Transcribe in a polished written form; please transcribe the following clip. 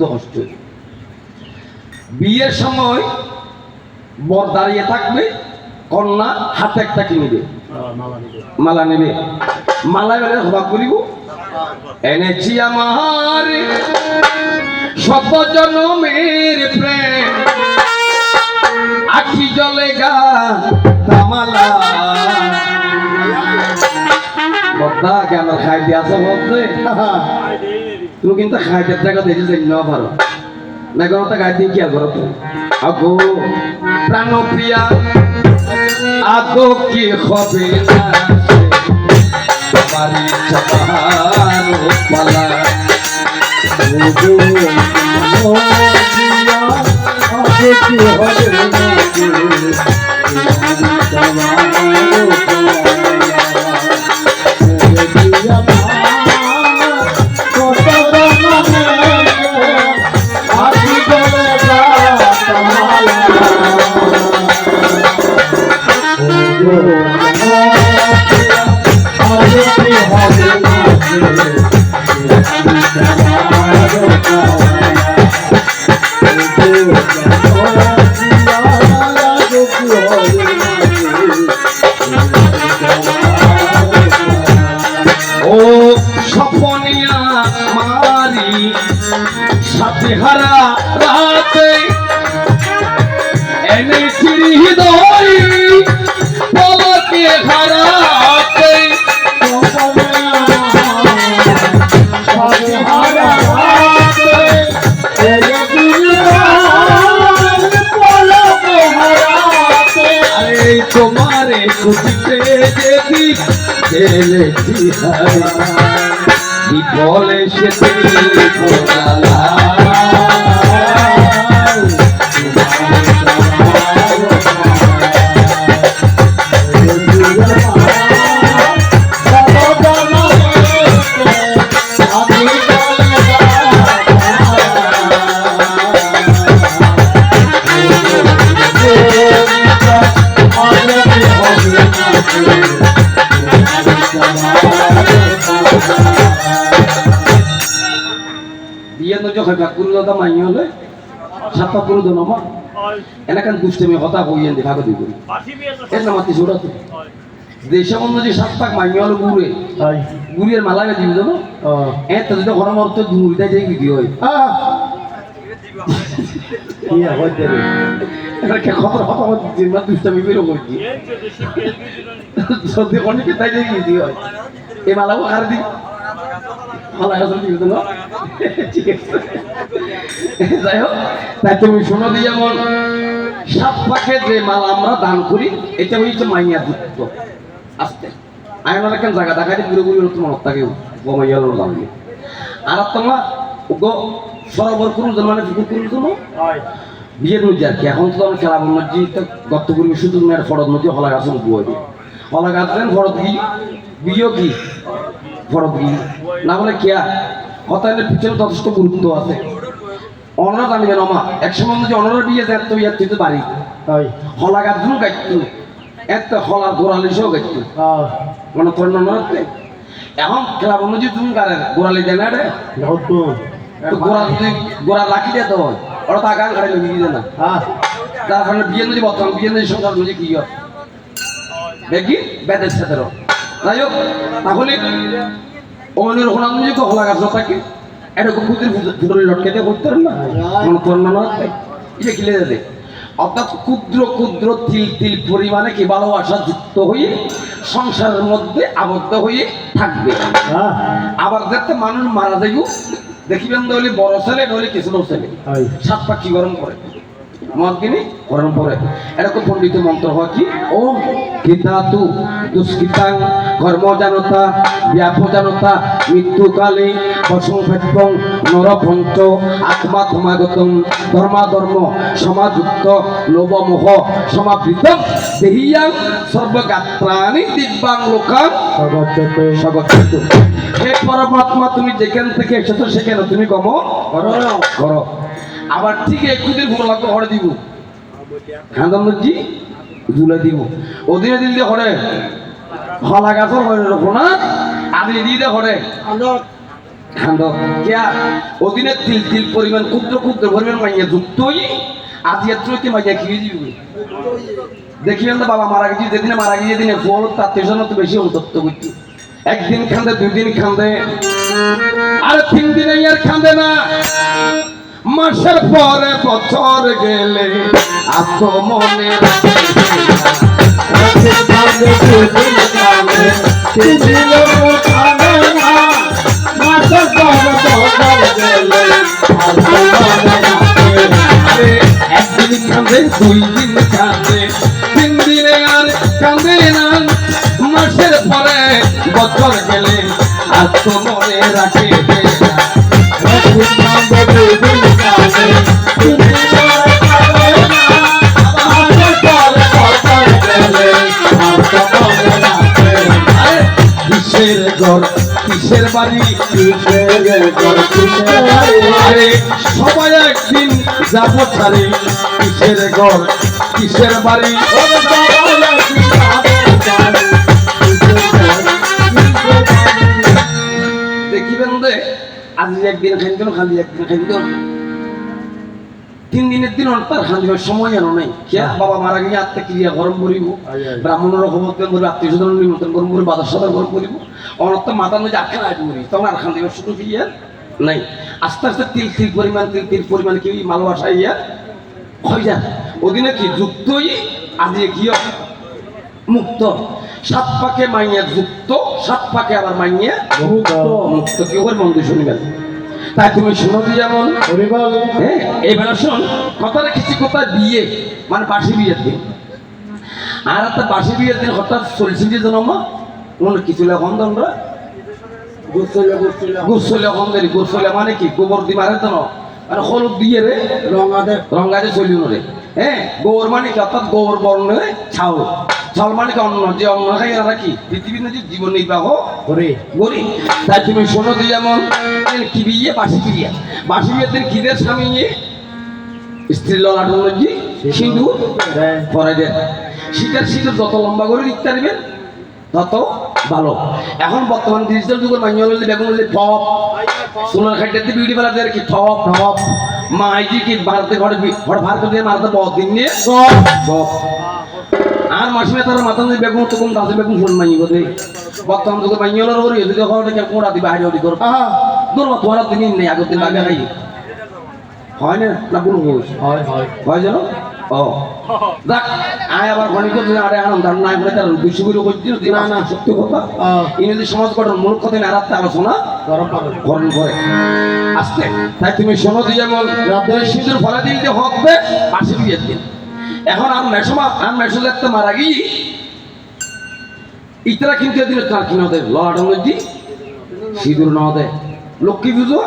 কষ্ট। বিয়ের সময় বর দাঁড়িয়ে থাকবে, কন্যা হাতে একটা কি নেবে, মালা নেবে। মালা গেলে হবাক করিব, এনেছি আমার শত জনমের প্রেম, আখি জলে গা তামালা। বদ্দা কেন খাই দিয়ে আসো বলতে তুমি কিন্তু খাইতে টাকা দেখে যাই না পারো না, কোনো তো গাই দিয়ে কি আর করো তুমি। আগো প্রাণ প্রিয়া আগো কি হবে না বাড়ি চাপার পালা। কি হবে ও সপনিয়া মারি সাথে হারা রাতে এনেছি হৃদয় পলকে হারাতে। তোমারে খুঁজতে যেদি খেলেছি বিফলে সেতে বিয়ে নজো খাইবা কুরু দাদা মাই হলে সাতটা কুরু দো নমা এলাকান দুষ্টমি কথা কইয়েন দেখা কই করি এর নামাতি ছোড়া তো দেশে মন যে সাতটা মাই হলে গুরে গুরির মালাগে দিল না এ তো যদি ঘর মরতে দুরিটা যাই ভিডিও হয় কি হইতে রে এটা কি খবর কথা হচ্ছে না দুষ্টমি বের করছি সত্যি অনেকে তাই যাই ভিডিও হয় এই মালাও আর দি মালা আসল দিল না ঠিক আছে যাই হোক তাই তুমি শোনো দিয়ে যেমন সাত পাখে যে মাল আমরা দান করি এটা হচ্ছে মাইয়া যুক্ত আসতে আয়নার কেন জায়গা দেখাই দিয়ে পুরোপুরি তোমার তাকে গমাইয়াল দাঁড়িয়ে আর তোমার গো সরবর করুন মানে ফিকুর করুন কোনো বিয়ের নদী আর কি এখন তো আমি খেলা নদী গর্ত করবি শুধু মেয়ের ফরদ নদী হলা গাছ বুয়ে দিয়ে হলা গাছ দেন ফরদ গি বিয়ে কি ফরদ গি না বলে কেয়া হতাইনের পিছনে যথেষ্ট গুরুত্ব আছে। অনরা জানিবেন আমা একসময় যে অনরা বিয়ে দেয় তো ইয়ার তুই বাড়ি হলা গাছ দুন গাইতো এত হলা গোড়ালিসেও গাইতো মানে তোর ননরতে এখন খেলা নদী তুমি গাড়ে গোড়ালি দেয় না রে গোড়া যদি গোড়া রাখি দিয়ে তো হয় ওরা তো আগান গাড়ি লুকিয়ে দেয় না যার কারণে বিয়ে নদী বর্তমান বিয়ে নদী সংসার নদী কি হয় দেখি বেদের সাথে যাই হোক তাহলে অমনের ওখানে যদি হলা গাছ থাকে এরকম কুতির ফুটলি লটকে দিয়ে করতে পারেন না মনে তোর মনে হয় এটা কিলে দেবে অর্থাৎ ক্ষুদ্র ক্ষুদ্র তিল তিল পরিমাণে কি ভালোবাসা যুক্ত হয়ে সংসারের মধ্যে আবদ্ধ হয়ে থাকবে। আবার দেখতে মানুষ মারা যাইব দেখিবেন হলে বড় ছেলে নইলে কিছু ছেলে সাত পাখি গরম করে মহাকিনি গরম করে এরকম পণ্ডিত মন্ত্র হয় কি ও কিতাতু দুষ্কৃতাং কর্মজানতা ব্যাপজানতা মৃত্যুকালে অসংখ্যং নরপঞ্চ আত্মা ধর্মাগতম ধর্মাধর্ম সমাযুক্ত লোভমোহ সমাবৃতম দেহিয়াং সর্বগাত্রাণি দিব্যাং লোকাং স্বগচ্ছতু। হে পরমাত্মা তুমি যেখান থেকে এসেছো সেখানে তুমি গমন করো। আবার ঠিক একুদের ভুল লাগতো ঘরে দিব খান্দামজি জুলাই দিব ওদিনে দিল দিয়ে ঘরে হলা গাছর হয়ে রকম না আদি দিয়ে ঘরে খান্দ কিয়া অধীনে তিল তিল পরিমাণ ক্ষুদ্র ক্ষুদ্র পরিমাণ মাইয়া যুক্তই আজি এত্রকে মাইয়া খেয়ে দিবি দেখিবেন তো বাবা মারা গেছি যেদিনে মারা গিয়ে দিনে ফল তার তেজন তো বেশি অন্তত্ব করছি একদিন খান্দে 2 দিন খান্দে আর 3 দিন আর খান্দে না মাসের পরে বছর গেলে আত মনে একদিন কাঁদে 2 দিন কাঁদে 3 দিনে আর কাঁদে না মাসের পরে বছর গেলে আর তো মনে রাখে কিসের ঘর কিসের বাড়ি আরে সবাই একদিন যাব ছাড়ি কিসের ঘর কিসের বাড়ি দেখিবেন দে আজ একদিন খাইতেন খালি একদিন খাইতেন 3 দিনের দিন তার খান্দিবার সময় জানো নাই কিয়া বাবা মারা গিয়ে আত্মা ক্রিয়া গরম করিব ব্রাহ্মণের খবর করিব আত্মীয় স্বজন নিমন্ত্রণ গরম করিব বাজার সদার গরম করিব অনর্থ মাথা নয় আটকে আট করি তখন আর খান্দিবার শুরু ক্রিয়া নাই আস্তে আস্তে তিল তিল পরিমাণ কি ভালোবাসা ইয়া হয়ে যায় ওদিনে কি যুক্তই আজ কি মুক্ত 7 পাকে মাইয়া যুক্ত 7 পাকে আবার মাইয়া মুক্ত কি করে বন্ধু শুনবেন তাই তুমি শুনো দি যেমন হ্যাঁ এবার শোন কথাটা কিছু কথা বিয়ে মানে বাসি বিয়ের দিন আর একটা বাসি বিয়ের দিন হঠাৎ চলছিল যে জন্ম মনে কিছু লেখন তোমরা গোসলে গোসলে মানে কি গোবর দি মারে তো মানে হলুদ দিয়ে রে রঙাতে চলিও রে হ্যাঁ গোবর মানে কি অর্থাৎ গোবর বর্ণ ছাউল ছাউল মানে কি অন্ন যে অন্ন খাই এরা কি পৃথিবীর নদী জীবন নির্বাহ করে তাই তুমি শোনো দি যেমন কি বিয়ে বাসি বিয়ের দিন খিদের স্বামী নিয়ে স্ত্রী ললাটন জি সিঁদুর পরে দেন শীতের যত লম্বা করে লিখতে পারবেন তত ভালো এখন বর্তমান ডিজিটাল যুগের মাইয়া হলে বেগুন হলে টপ সোনার খাইতে বিউটি বেলা কি টপ মাইজি কি ভারতে ঘরে ভার করে দিয়ে মারতে বহুত দিন নিয়ে আর মাসিমে তার মাথা দিয়ে বেগুন তো কোন দাসে বেগুন ফোন মাইয়ে বোধে বর্তমান যুগের মাইয়া হলে ওর যদি খবরটা কেউ কোড়া দিবে হাইরে ওদি করো তোর তোমার দিন নেই আগের দিন আগে খাই হয় না কোনো হয় জানো ও দেখ আয় আবার ঘনিত আরে আনন্দ নাই বলে তার বিশ্বগুলো করছিল না সত্য কথা ইংরেজি সমাজ গঠন মূল কথা নারাতে আলোচনা গরম করে আসতে তাই তুমি শোনো দিয়ে যেমন সিঁদুর ফলা দিতে হবে পাশে বিয়ের দিন এখন আর মেশো দেখতে মারা গিয়ে ইতরা কিন্তু এদিন তার কিনা দেয় লড়াটা দি সিঁদুর না দেয় লক্ষ্মী পুজো